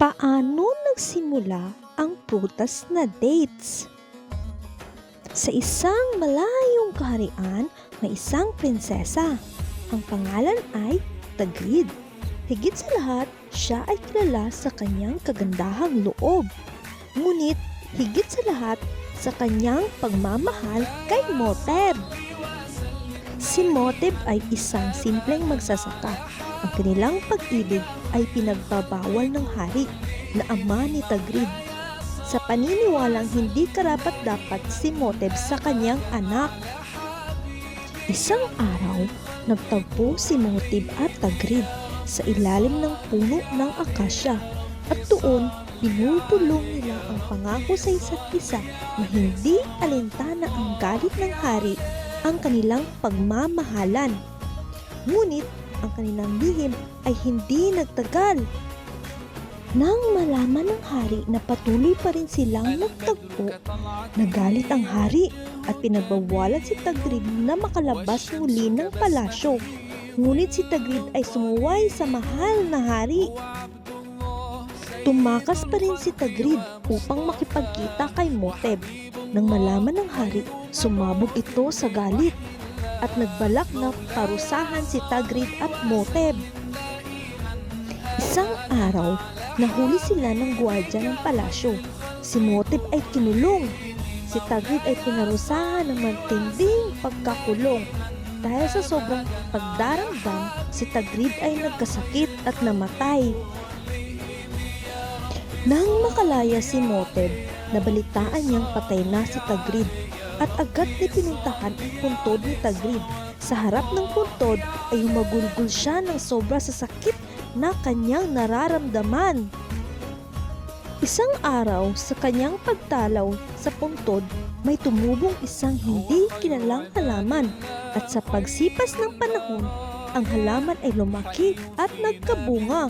Paano nagsimula ang prutas na dates? Sa isang malayong kaharian, may isang prinsesa. Ang pangalan ay Tagrid. Higit sa lahat, siya ay kilala sa kanyang kagandahang loob. Ngunit, higit sa lahat, sa kanyang pagmamahal kay Moteb. Si Moteb ay isang simpleng magsasaka. Ang kanilang pag-ibig ay pinagbabawal ng hari na ama ni Tagrid. Sa paniniwalang hindi karapat-dapat si Moteb sa kanyang anak. Isang araw, nagtagpo si Moteb at Tagrid sa ilalim ng puno ng akasya at doon binubulong nila ang pangako sa isa't isa na hindi alintana ang galit ng hari ang kanilang pagmamahalan. Ngunit ang kanilang lihim ay hindi nagtagal. Nang malaman ng hari na patuloy pa rin silang nagtagpo, nagalit ang hari at pinagbawalan si Tagrid na makalabas muli ng palasyo. Ngunit si Tagrid ay sumuway sa mahal na hari. Tumakas pa rin si Tagrid upang makipagkita kay Moteb. Nang malaman ng hari, sumabog ito sa galit at nagbalak na parusahan si Tagrid at Moteb. Isang araw, nahuli sila ng gwardiya ng palasyo. Si Moteb ay kinulong. Si Tagrid ay pinarusahan ng matinding pagkakulong. Dahil sa sobrang pagdaramdam, si Tagrid ay nagkasakit at namatay. Nang makalaya si Moteb, nabalitaan niyang patay na si Tagrid at agad na pinuntahan ang puntod ni Tagrid. Sa harap ng puntod ay humagulgol siya ng sobra sa sakit na kanyang nararamdaman. Isang araw sa kanyang pagtalaw sa puntod, may tumubong isang hindi kilalang halaman at sa pagsipas ng panahon, ang halaman ay lumaki at nagkabunga.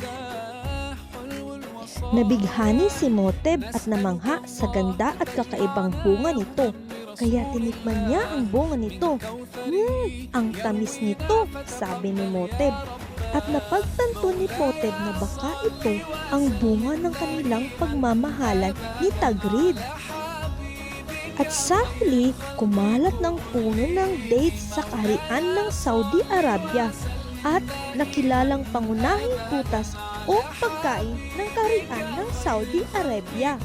Nabighani si Moteb at namangha sa ganda at kakaibang bunga nito. Kaya tinikman niya ang bunga nito. Ang tamis nito, sabi ni Moteb. At napagtanto ni Moteb na baka ito ang bunga ng kanilang pagmamahalan ni Tagrid. At sa huli, kumalat ng puno ng dates sa kaharian ng Saudi Arabia at nakilalang pangunahing prutas o pagkain ng kaharian ng Saudi Arabia.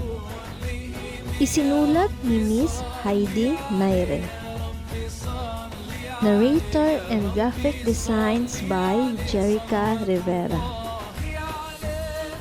Isinulat ni Miss Heidi Naire. Narrator and graphic designs by Jerica Rivera.